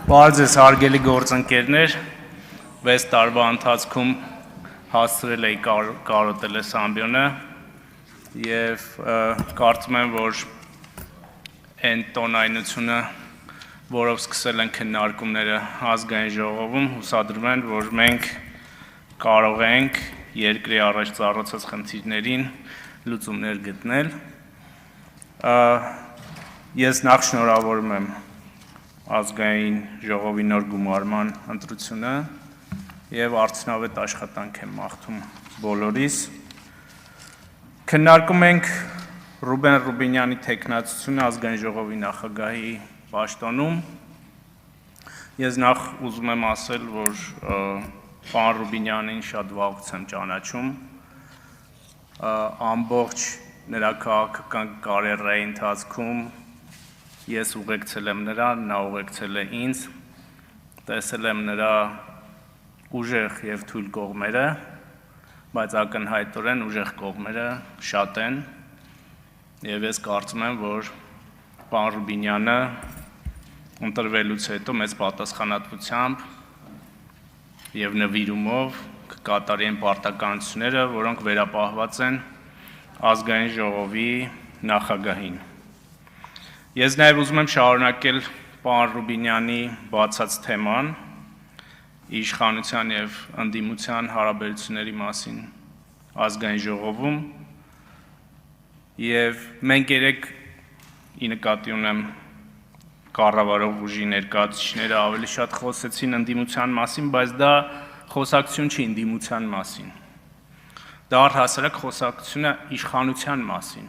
Բարև ձեզ հարգելի գործընկերներ, 6 տարվա ընթացքում հասցրել էի կարոտել այս ամբիոնը և կարծում եմ, որ այն տոնայնությունը, որով սկսել են քննարկումները ազգային ժողովում, հուսադրում են, որ մենք կարող ենք երկրի առաջ ծառացած խնդիրներին լուծումներ գտնել։ Ես նախ շնորհավորում եմ ազգային ժողովի նոր գումարման ընտրությունը և արդյունավետ աշխատանք եմ մաղթում բոլորիս։ Քննարկում ենք Ռուբեն Ռուբինյանի թեկնածությունը ազգային ժողովի նախագահի պաշտոնում։ Ես նախ ուզում եմ ասել, որ պարոն Ռուբինյանին շատ վաղուց եմ ճանաչում, ամբողջ նրա քաղաքական կարիերայի ընթացքում ես ուղեկցել եմ նրան, նա ուղեկցել է ինձ, տեսել եմ նրա ուժեղ և թույլ կողմերը, բայց ակնհայտորեն ուժեղ կողմերը շատ են, և ես կարծում եմ, որ պարոն Ռուբինյանը ընտրվելուց հետո մեծ պատասխանատվությամբ և նվիրումով կկատարի այն պարտականությունները, որոնք վերապահված են ազգային ժողովի նախագահին։ Ես նաև ուզում եմ շարունակել պարոն Ռուբինյանի բացած թեման իշխանության և ընդդիմության հարաբերությունների մասին ազգային ժողովում, և մենք երեկ ի նկատի ունեմ կառավարող ուժի ներկայացուցիչները ավելի շատ խոսեցին ընդդիմության մասին, բայց դա խոսակցություն չի ընդդիմության մասին, դա առհասարակ խոսակցություն է իշխանության մասին,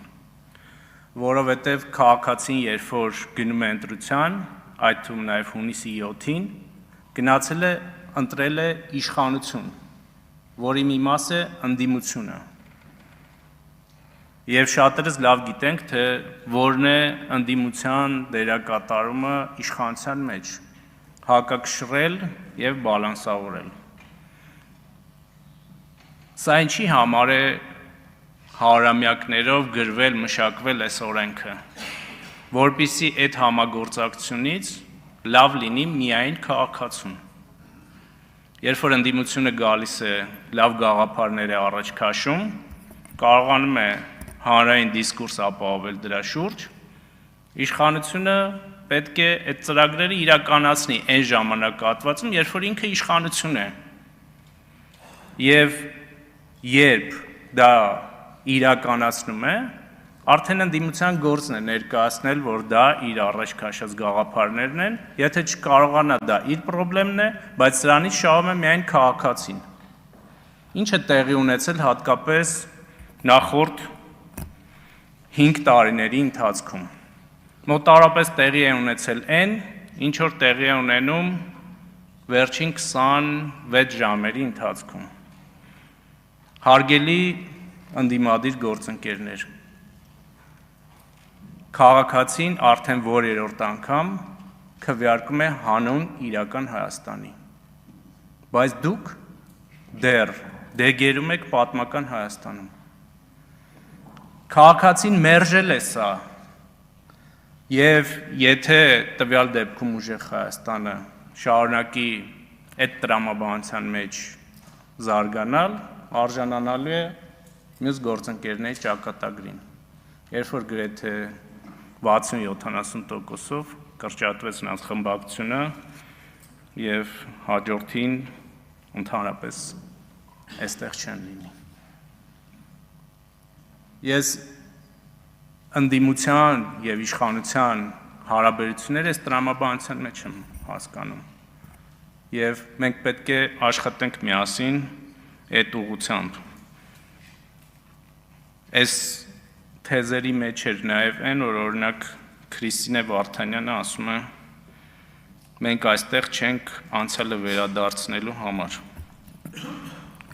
որովհետև քաղաքացին, երբ որ գնում է ընտրության, այդ թվում նաև հունիսի 7-ին, գնացել է ընտրել է իշխանություն, որի մի մաս է ընդդիմությունը։ Եվ շատերս լավ գիտենք, թե որն է ընդդիմության դերակատարումը իշխանության մեջ՝ հակակշռել և բալանսավորել։ Սա ինչի համար է հարյուրամյակներով գրվել, մշակվել այս օրենքը, որպեսզի այդ համագործակցությունից լավ լինի միայն քաղաքացուն։ Երբ որ ընդդիմությունը գալիս է լավ գաղափարներ է առաջ քաշում, կարողանում է հանրային դիսկուրս ապահովել դրա շուրջ, իշխանությունը պետք է այդ ծրագրերը իրականացնի այն ժամանակահատվածում, երբ որ ինքը իշխանություն է, և երբ դա իրականացնում է, արդեն ընդդիմության գործն է ներկայացնել, որ դա իր առաջ քաշած գաղափարներն են, եթե չկարողանա դա իր պրոբլեմն է, բայց սրանից շահում է միայն քաղաքացին, ինչը տեղի ունեցել հատկապես նախորդ 5 տարիների ընթացքում, մոտավորապես տեղի է ունեցել այն, ինչ որ տեղի է ունենում վերջին 26 ժամերի ընթացքում։ Հարգելի ընդդիմադիր գործընկերներ, քաղաքացին արդեն որերորդ անգամ քվեարկում է հանուն իրական Հայաստանի, բայց դուք դեռ դեգերում եք պատմական Հայաստանում։ Քաղաքացին մերժել է սա, և եթե տվյալ դեպքում ուժեղ Հայաստանը շարունակի այդ տրամաբանության մեջ զարգանալ, արժանանալու է մյուս գործընկերների ճակատագրին, երբ որ գրեթե 60-70%-ով կրճատվեց նրանց խմբակցությունը և հաջորդին ընդհանրապես այստեղ չեն լինի։ Ես ընդդիմության և իշխանության հարաբերությունները այս տրամաբանության մեջ եմ հասկանում, և մենք պետք է աշխատենք միասին այդ ուղղությամբ։ Այս թեզերի մեջ էր նաև այն, որ օրինակ Քրիստինե Վարդանյանը ասում է, մենք այստեղ չենք անցյալը վերադարձնելու համար։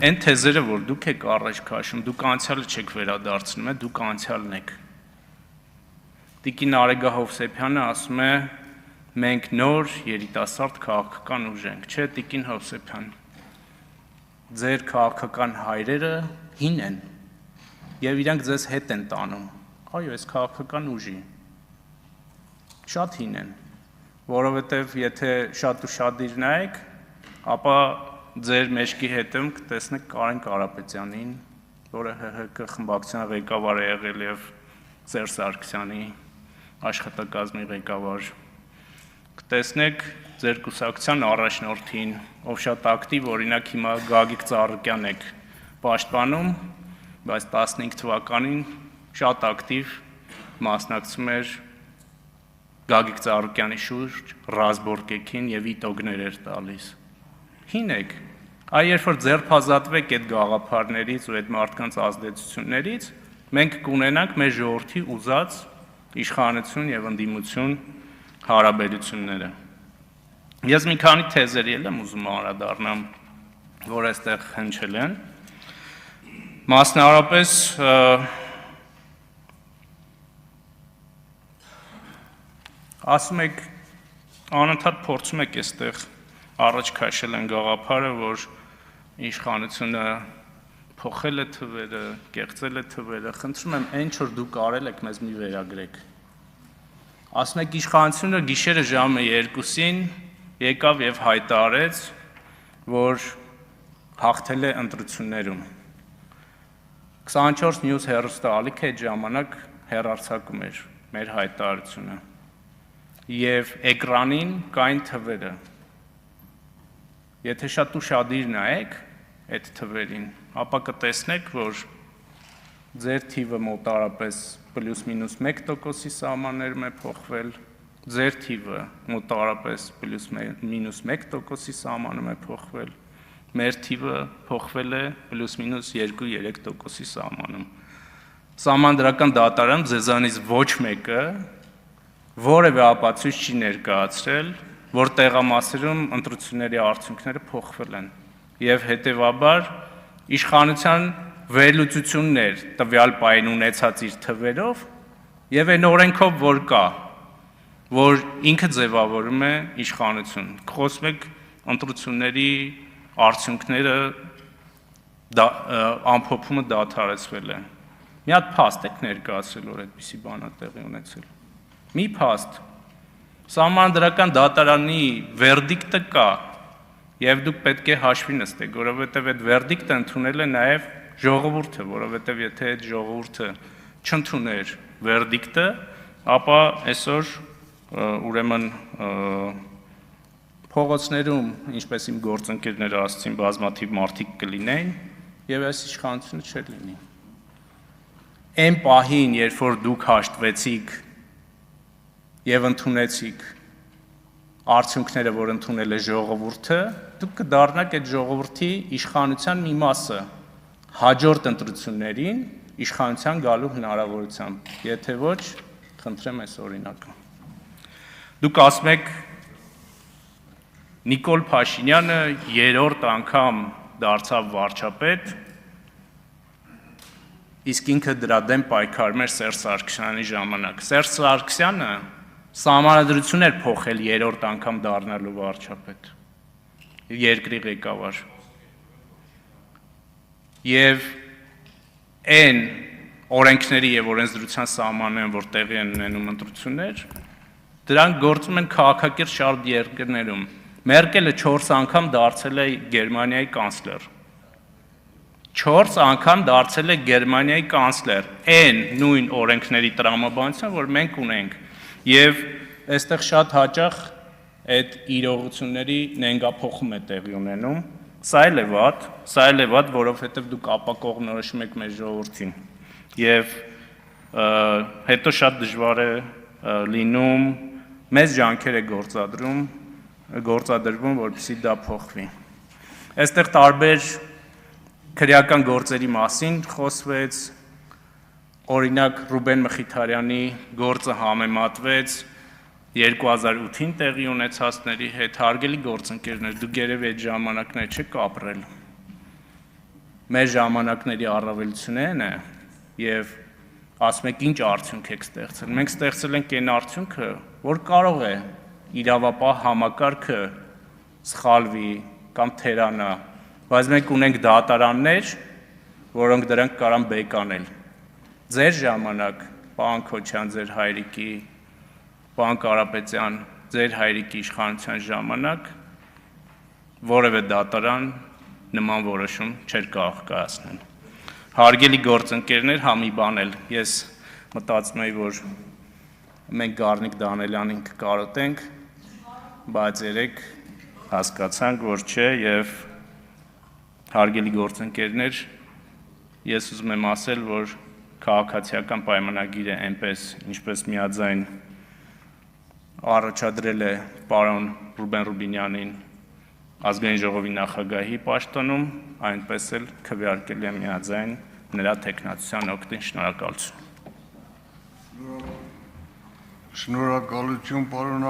Այն թեզերը, որ դուք եք առաջ քաշում, դուք անցյալը չեք վերադարձնում, դուք անցյալն եք։ Տիկին Արեգա Հովսեփյանը ասում է, մենք նոր երիտասարդ քաղաքական ուժ ենք, չէ, տիկին Հովսեփյան, ձեր քաղաքական հայրերը հին են, եւ իրանք ձեզ հետ են տանում։ Այո, այս քաղաքական ուժի։ Շատ հին են, որովհետեւ եթե շատ ու շատ իր նայեք, ապա ձեր մեջքի հետում կտեսնեք Կարեն Կարապետյանին, որը ՀՀԿ խմբակցության ղեկավար է եղել եւ Սերժ Սարգսյանի աշխատակազմի ղեկավար։ Կտեսնեք ձեր կուսակցության առաջնորդին, ով շատ ակտիվ, օրինակ հիմա Գագիկ Ծառուկյան եք պաշտպանում, բայց 15 թվականին շատ ակտիվ մասնակցում էր Գագիկ Ծառուկյանի շուրջ ռազմորկեքին եւ իտոգներ էր տալիս։ Հին եք, այ երբ որ ձերբազատվեք այդ գաղափարներից ու այդ մարդկանց ազդեցություններից, մենք կունենանք մեր ժողովրդի ուզած իշխանություն եւ ընդդիմություն հարաբերությունները։ Ես մի քանի թեզերի եմ ուզում անդրադառնամ, որ այստեղ հնչել են։ Մասնավորապես ասում եք, անընդհատ փորձում եք այստեղ առաջ քաշել են գաղափարը, որ իշխանությունը փոխել է թվերը, կեղծել է թվերը, խնդրում եմ, այն ինչ որ դուք արել եք, մեզ մի վերագրեք։ Ասում եք իշխանությունը գիշերը ժամը 2-ին եկավ եւ հայտարարեց, որ հաղթել է ընտրություններում։ 24 News հեռուստաալիքը այդ ժամանակ հեռարձակում էր մեր հայտարարությունը։ Եվ էկրանին կային թվերը։ Եթե շատ ուշադիր նայեք այդ թվերին, ապա կտեսնեք, որ ձեր թիվը մոտարապես +-1%-ի սահմաններում է փոխվել, ձեր թիվը մոտարապես +-1%-ի սահմանում է փոխվել, մեր թիվը փոխվել է +-2-3%-ի սահմանում։ Սահմանադրական դատարանում ձեզանից ոչ մեկը որևէ ապացույց չի ներկայացրել, որ տեղամասերում ընտրությունների արդյունքները փոխվել են, եւ հետեւաբար իշխանության վերլուծություններ տվյալ պահին ունեցած իր թվերով եւ այն օրենքով, որ կա, որ ինքը ձևավորում է իշխանություն։ Խոսում եք ընտրությունների արդյունքները ամփոփումը դադարեցվել է։ Մի հատ փաստ եք ներկայացրել, որ այդպիսի բան է տեղի ունեցել։ Մի փաստ։ Սահմանադրական դատարանի վերդիկտը կա, եւ դուք պետք է հաշվի նստեք, որովհետեւ այդ վերդիկտը ընդունել է նաեւ ժողովուրդը, որովհետեւ եթե այդ ժողովուրդը չընդուներ վերդիկտը, ապա այսօր ուրեմն փողոցներում, ինչպես իմ գործընկերները ասացին, բազմաթիվ մարդիկ կլինեին եւ այս իշխանությունը չէր լինի։ Այն պահին, երբ որ դուք հաշտվեցիք եւ ընդունեցիք արդյունքները, որ ընդունել է ժողովուրդը, դուք կդառնաք այդ ժողովրդի իշխանության մի մասը հաջորդ ընտրություններին իշխանության գալու հնարավորությամբ, եթե ոչ, խնդրեմ այս օրինակը։ Դուք ասում եք Նիկոլ Փաշինյանը 3-րդ անգամ դարձավ վարչապետ, իսկ ինքը դրա դեմ պայքարում էր Սերժ Սարգսյանի ժամանակ։ Սերժ Սարգսյանը սահմանադրություն էր փոխել 3-րդ անգամ դառնալու վարչապետ, երկրի ղեկավար։ Եվ այն օրենքների եւ օրենսդրության սահմաններում, որ տեղի են ունենում ընտրություններ, դրանք գործում են քաղաքակիրթ շարք երկրներում։ Մերկելը 4 անգամ դարձել է Գերմանիայի կանցլեր։ 4 անգամ դարձել է Գերմանիայի կանցլեր, այն նույն օրենքների տրամաբանությամբ, որ մենք ունենք, եւ այստեղ շատ հաճախ այդ իրողությունների նենգափոխում է տեղի ունենում։ Սա էլ է վատ, որովհետեւ դուք ապակողնորոշում եք մեր ժողովրդին, եւ հետո շատ դժվար է լինում, մեծ ջանքեր է գործադրվում, որպեսզի դա փոխվի։ Այստեղ տարբեր քրեական գործերի մասին խոսվեց, օրինակ Ռուբեն Մխիթարյանի գործը համեմատվեց 2008-ին տեղի ունեցածների հետ, հարգելի գործընկերներ, դուք երևի այդ ժամանակներ չեք ապրել։ Մեր ժամանակների առավելությունն է եւ ասում եք ինչ արդյունք եք ստեղծել։ Մենք ստեղծել ենք այն արդյունքը, որ կարող է իրավապահ համակարգը սխալվի կամ թերանա, բայց մենք ունենք դատարաններ, որոնք դրանք կարան բեկանել։ ձեր ժամանակ, պարոն Քոչյան, ձեր հայրիկի, պարոն Կարապետյան, ձեր հայրիկի իշխանության ժամանակ որևէ դատարան նման որոշում չէր կարող կայացնել։ Հարգելի գործընկերներ, հա մի բան էլ, ես մտածում եի, որ մենք Գառնիկ Դանելյանին կկարոտենք, բայց երեք հասկացանք, որ չէ, եւ հարգելի գործընկերներ, ես ուզում եմ ասել, որ քաղաքացիական պայմանագիրը այնպես, ինչպես միաձայն առաջադրել է պարոն Ռուբեն Ռուբինյանին ազգային ժողովի նախագահի պաշտոնում, այնպես էլ քվեարկել է միաձայն նրա թեկնածության օգտին։ Շնորհակալություն։ Շնորհակալություն, պարոն